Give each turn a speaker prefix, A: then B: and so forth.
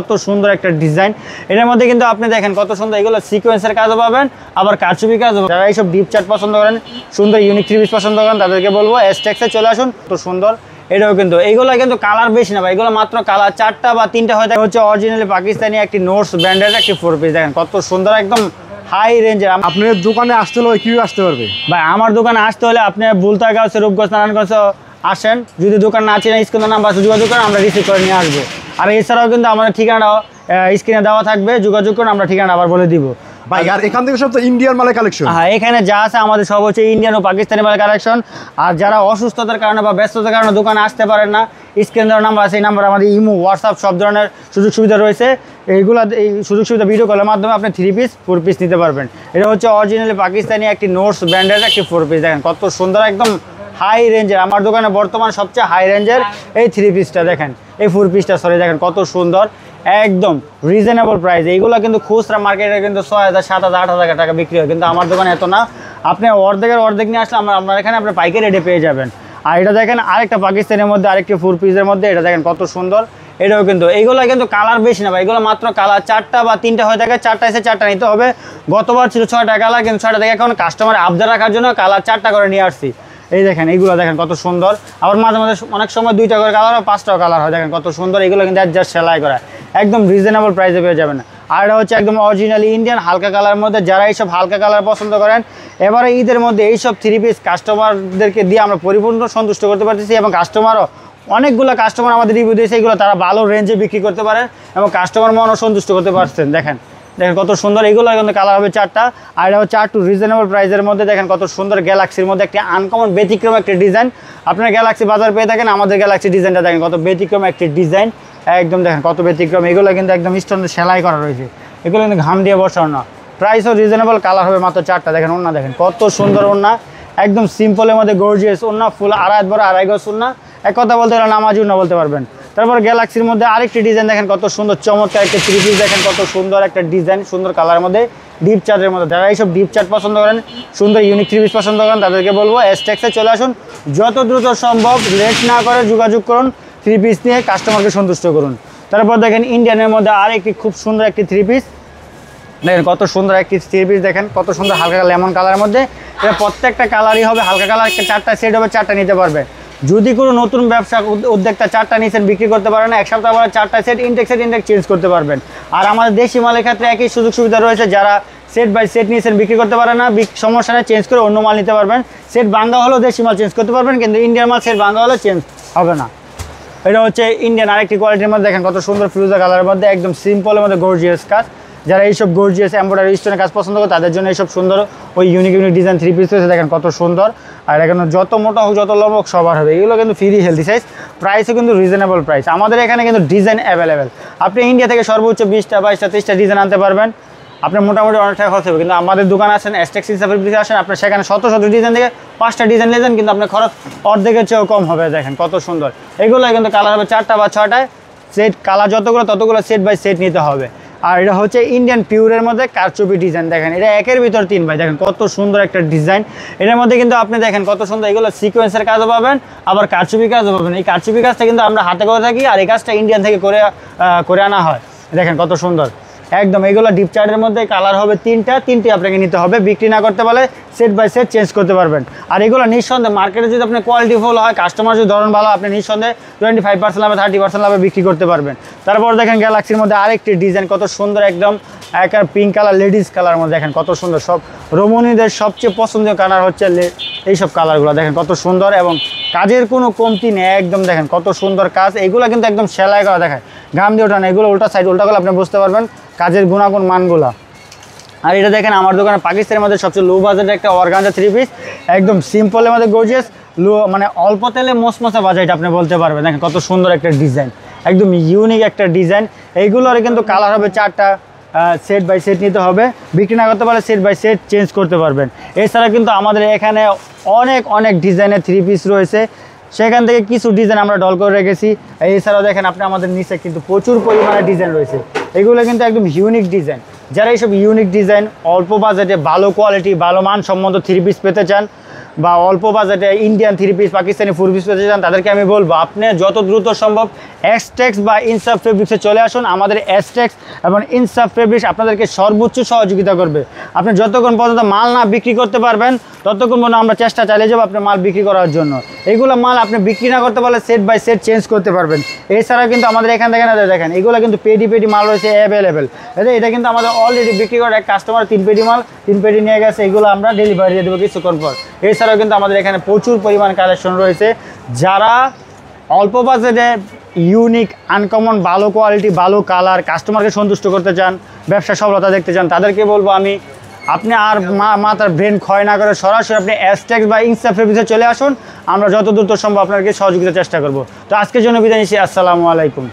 A: কত সুন্দর একটা ডিজাইন এটার মধ্যে কিন্তু আপনি দেখেন কত সুন্দর এগুলো সিকোয়েন্সের কাজও পাবেন আবার কারচুপি কাজও। যারা এইসব ডিপ চার্ট পছন্দ করেন, সুন্দর ইউনিক থ্রি পিস পছন্দ করেন, তাদেরকে বলবো এসটেক্সে চলে আসুন। তো সুন্দর এটাও কিন্তু এইগুলো কিন্তু কালার বেশি না ভাই, এগুলো মাত্র কালার 4টা বা 3টা হয়ে থাকে। হচ্ছে অরিজিনালি পাকিস্তানি একটি নোটস ব্র্যান্ডের একটি 4 পিস। দেখেন কত সুন্দর, একদম হাই রেঞ্জের।
B: আপনার দোকানে আসতে হলে কি আসতে পারবে
A: ভাই? আমার দোকানে আসতে হলে আপনি বুলতাগাঁও, রূপগঞ্জ, নারায়ণগঞ্জ আসেন। যদি দোকান না চিনে স্ক্রিনের নাম্বার যোগাযোগ করেন, আমরা রিসিভ করে নিয়ে আসবো। আর এছাড়াও কিন্তু আমাদের ঠিকানা স্ক্রিনে দেওয়া থাকবে, যোগাযোগ করুন, আমরা ঠিকানা আবার বলে দিব
B: ভাই। আর এখান থেকে সব তো ইন্ডিয়ান মালের কালেকশন।
A: হ্যাঁ, এখানে যা আছে আমাদের সব হচ্ছে ইন্ডিয়ান ও পাকিস্তানি মালের কালেকশন। আর যারা অসুস্থতার কারণে বা ব্যস্ততার কারণে দোকানে আসতে পারেন না, স্ক্রিনে দেওয়ার নাম্বার আছে, এই নাম্বার আমাদের ইমো, হোয়াটসঅ্যাপ সব ধরনের সুযোগ সুবিধা রয়েছে। এই সুযোগ সুবিধা ভিডিও কলের মাধ্যমে আপনি 3 পিস 4 পিস নিতে পারবেন। এটা হচ্ছে অরিজিনালি পাকিস্তানি একটি নোটস ব্র্যান্ডের একটি 4 পিস। দেখেন কত সুন্দর, একদম হাই রেঞ্জের। আমার দোকানে বর্তমান সবচেয়ে হাই রেঞ্জের এই 3 পিসটা দেখেন, এই 4 পিসটা সরি, দেখেন কত সুন্দর, একদম রিজনেবল প্রাইস। এইগুলো কিন্তু খুচরা মার্কেটে কিন্তু 6,000, 7,000, 8,000 টাকা বিক্রি হয়, কিন্তু আমার দোকানে এত না। আপনি অর্ধেক নিয়ে আসলে আপনার এখানে আপনি পাইকারি রেটে পেয়ে যাবেন। আর এটা দেখেন আরেকটা পাকিস্তানের মধ্যে আরেকটি 4 পিসের মধ্যে, এটা দেখেন কত সুন্দর। এটাও কিন্তু এইগুলো কিন্তু কালার বেশি না ভাই, এগুলো মাত্র কালার 4টা বা 3টা হয়ে থাকে। 4টা এসে 4টা নিতে হবে। গতবার ছিল 6টা কালার, কিন্তু 6টা থেকে এখন কাস্টমার আবদার রাখার জন্য কালার 4টা করে নিয়ে আসছি। এই দেখেন এইগুলো দেখেন কত সুন্দর। আবার মাঝে মাঝে অনেক সময় 2টা করে কালার হয়, 5টাও কালার হয়। দেখেন কত সুন্দর, এগুলো কিন্তু জাস্ট সেলাই করা, একদম রিজনেবল প্রাইসে পেয়ে যাবেন। আর এটা হচ্ছে একদম অরিজিনালি ইন্ডিয়ান হালকা কালার মধ্যে। যারা এইসব হালকা কালার পছন্দ করেন, এবারে ঈদের মধ্যে এইসব 3 পিস কাস্টমারদেরকে দিয়ে আমরা পরিপূর্ণ সন্তুষ্ট করতে পারতেছি। এবং কাস্টমারও অনেকগুলো কাস্টমার আমাদের রিভিউ দিয়েছে, এগুলো তারা ভালো রেঞ্জে বিক্রি করতে পারেন এবং কাস্টমার মনও সন্তুষ্ট করতে পারছেন। দেখেন কত সুন্দর, এগুলো কিন্তু কালার হবে 4টা। আর এটা হচ্ছে একটু রিজনেবল প্রাইসের মধ্যে। দেখেন কত সুন্দর, গ্যালাক্সির মধ্যে একটি আনকমন ব্যতিক্রম একটি ডিজাইন। আপনার গ্যালাক্সি বাজার পেয়ে থাকেন, আমাদের গ্যালাক্সি ডিজাইনটা দেখেন কত ব্যতিক্রম একটি ডিজাইন, একদম দেখেন কত ব্যতিক্রম। এগুলো কিন্তু একদম স্টোনে সেলাই করা রয়েছে, এগুলো কিন্তু ঘাম দিয়ে বসানো না। প্রাইসও রিজনেবল, কালার হবে মাত্র 4টা। দেখেন ওন্না, দেখেন কত সুন্দর ওন্না, একদম সিম্পলের মধ্যে গর্জিয়াস ওন্না, ফুল আড়াই বড় 2.5 গজ ওন্না। এক কথা বলতে গেলে নামাজি ওন্না বলতে পারবেন। তারপর গ্যালাক্সির মধ্যে আরেকটি ডিজাইন দেখেন কত সুন্দর, চমৎকার একটা 3 পিস। দেখেন কত সুন্দর একটা ডিজাইন, সুন্দর কালারের মধ্যে, ডিপ চার্টের মধ্যে। যারা এইসব ডিপ চার্ট পছন্দ করেন, সুন্দর ইউনিক 3 পিস পছন্দ করেন, তাদেরকে বলবো এসটেক্সে চলে আসুন। যত দ্রুত সম্ভব লেট না করে যোগাযোগ করুন, 3 পিস নিয়ে কাস্টমারকে সন্তুষ্ট করুন। তারপর দেখেন ইন্ডিয়ানের মধ্যে আরেকটি খুব সুন্দর একটি 3 পিস। দেখেন কত সুন্দর একটি 3 পিস, দেখেন কত সুন্দর হালকা লেমন কালারের মধ্যে। এটা প্রত্যেকটা কালারই হবে হালকা কালার, 4টা সেট হবে, 4টা নিতে পারবে। যদি কোনো নতুন ব্যবসা উদ্যোক্তা 4টা নিচ্ছেন, বিক্রি করতে পারেন না, 1 সপ্তাহ পরে 4টা সেট ইনটেক্স চেঞ্জ করতে পারবেন। আর আমাদের দেশি মালের ক্ষেত্রে একই সুযোগ সুবিধা রয়েছে। যারা সেট বাই সেট নিয়েছেন, বিক্রি করতে পারেন না, সমস্যা নেই, চেঞ্জ করে অন্য মাল নিতে পারবেন। সেট ভাঙ্গা হলেও দেশি মাল চেঞ্জ করতে পারবেন, কিন্তু ইন্ডিয়ান মাল সেট ভাঙ্গা হলে চেঞ্জ হবে না। এটা হচ্ছে ইন্ডিয়ান আরেকটি কোয়ালিটির মধ্যে। দেখেন কত সুন্দর ফিরোজা কালারের মধ্যে, একদম সিম্পলের মধ্যে গর্জিয়াস কাজ। যারা এইসব গর্জিয়াস এমব্রয়ডারি স্টোনের কাজ পছন্দ করে, তাদের জন্য এইসব সুন্দর ওই ইউনিক ডিজাইন 3 পিস রয়েছে। দেখেন কত সুন্দর। আর এখানে যত মোটা হোক যত লম্বা হোক সবার হবে। এগুলো কিন্তু ফ্রি হেলদি সাইজ, প্রাইসও কিন্তু রিজনেবল প্রাইস। আমাদের এখানে কিন্তু ডিজাইন অ্যাভেলেবেল। আপনি ইন্ডিয়া থেকে সর্বোচ্চ 20টা, 22টা, 30টা ডিজাইন আনতে পারবেন। আপনার মোটামুটি অনেক টাকা খরচ হবে, কিন্তু আমাদের দোকানে আসেন, এসটেক্স হিসাবে আসেন, আপনার সেখানে শত ডিজাইন থেকে 5টা ডিজাইন নিয়েছেন, কিন্তু আপনার খরচ অর্ধেকের চেয়েও কম হবে। দেখেন কত সুন্দর, এগুলো কিন্তু কালার হবে 4টা বা 6টায়। সেট কালার ততগুলো সেট বাই সেট নিতে হবে। আর এটা হচ্ছে ইন্ডিয়ান পিউরের মধ্যে কারচুপি ডিজাইন। দেখেন এটা 1-এর ভিতর 3 ভাই। দেখেন কত সুন্দর একটা ডিজাইন। এটার মধ্যে কিন্তু আপনি দেখেন কত সুন্দর, এগুলো সিকোয়েন্সের কাজও পাবেন, আবার কারচুপি কাজও পাবেন। এই কারচুপি কাজটা কিন্তু আমরা হাতে করে থাকি, আর এই কাজটা ইন্ডিয়ান থেকে করে আনা হয়। দেখেন কত সুন্দর, একদম। এগুলো ডিপ চার্টের মধ্যে কালার হবে 3টি আপনাকে নিতে হবে। বিক্রি না করতে পারলে সেট বাই সেট চেঞ্জ করতে পারবেন। আর এগুলো নিঃসন্দেহে মার্কেটে যদি আপনার কোয়ালিটি ফুল হয়, কাস্টমার যদি ধরন ভালো, আপনি নিঃসন্দেহে 25% লাভে, 30% লাভে বিক্রি করতে পারবেন। তারপর দেখেন গ্যালাক্সির মধ্যে আরেকটি ডিজাইন কত সুন্দর, একদম একটা পিঙ্ক কালার, লেডিস কালার মধ্যে। দেখেন কত সুন্দর, সব রমণীদের সবচেয়ে পছন্দীয় কালার হচ্ছে এইসব কালারগুলো। দেখেন কত সুন্দর এবং কাজের কোনো কমতি নেই, একদম দেখেন কত সুন্দর কাজ। এগুলো কিন্তু একদম সেলাই করা, দেখেন ঘাম দিয়ে ওঠা না। এগুলো উল্টা সাইড উল্টা করলে আপনি বুঝতে পারবেন কাজের গুণাগুণ মানগুলা। আর এটা দেখেন আমার দোকানে পাকিস্তানের মধ্যে সবচেয়ে লো বাজেটের একটা অর্গানজা 3 পিস, একদম সিম্পলের মধ্যে গর্জিয়াস, মানে অল্প তেলে মসমসা বাজেট আপনি বলতে পারবেন। দেখেন কত সুন্দর একটা ডিজাইন, একদম ইউনিক একটা ডিজাইন। এইগুলোর কিন্তু কালার হবে 4টা, সেট বাই সেট নিতে হবে। বিক্রি না করতে পারলে সেট বাই সেট চেঞ্জ করতে পারবেন। এছাড়া কিন্তু আমাদের এখানে অনেক ডিজাইনের 3 পিস রয়েছে, সেখান থেকে কিছু ডিজাইন আমরা ডল করে রেখেছি। এছাড়াও দেখেন আপনি আমাদের নিচে কিন্তু প্রচুর পরিমাণে ডিজাইন রয়েছে। এগুলো কিন্তু একদম ইউনিক ডিজাইন। যারা এইসব ইউনিক ডিজাইন অল্প বাজেটে ভালো কোয়ালিটি ভালো মান সম্মত 3 পিস পেতে চান, বা অল্প বাজেটে ইন্ডিয়ান 3 পিস পাকিস্তানি 4 পিস পেতে চান তাদেরকে আমি বলবো আপনি যত দ্রুত সম্ভব এসটেক্স বা ইনসাফ ফেব্রিক্সে চলে আসুন। আমাদের এসটেক্স এবং ইনসাফ ফেব্রিক্স আপনাদেরকে সর্বোচ্চ সহযোগিতা করবে। আপনি যতক্ষণ পর্যন্ত মাল না বিক্রি করতে পারবেন ততক্ষণ পর্যন্ত আমরা চেষ্টা চালিয়ে যাবো আপনার মাল বিক্রি করার জন্য। এইগুলো মাল আপনি বিক্রি না করতে পারলে সেট বাই সেট চেঞ্জ করতে পারবেন। এছাড়াও কিন্তু আমাদের এখান থেকে না দেখেন এগুলো কিন্তু পেটি মাল রয়েছে অ্যাভেলেবেল। এটা কিন্তু আমাদের অলরেডি বিক্রি করে এক কাস্টমার 3 পেটি মাল 3 পেটি নিয়ে গেছে, এগুলো আমরা ডেলিভারি দিয়ে দেবো কিছুক্ষণ পর। এছাড়াও কিন্তু আমাদের এখানে প্রচুর পরিমাণ কালেকশন রয়েছে। যারা অল্প বাজেটে ইউনিক আনকমন ভালো কোয়ালিটি ভালো কালার কাস্টমারকে সন্তুষ্ট করতে চান, ব্যবসা সফলতা দেখতে চান, তাদেরকে বলবো আমি আপনি আর মাথার ব্রেন ক্ষয় না করে সরাসরি আপনি এসটেক্স বা ইনসাফ ফেব্রিক্সে চলে আসুন। আমরা যত দ্রুত সম্ভব আপনাকে সহযোগিতার চেষ্টা করব। তো আজকের জন্য বিদায় নিচ্ছি। আসসালামু আলাইকুম।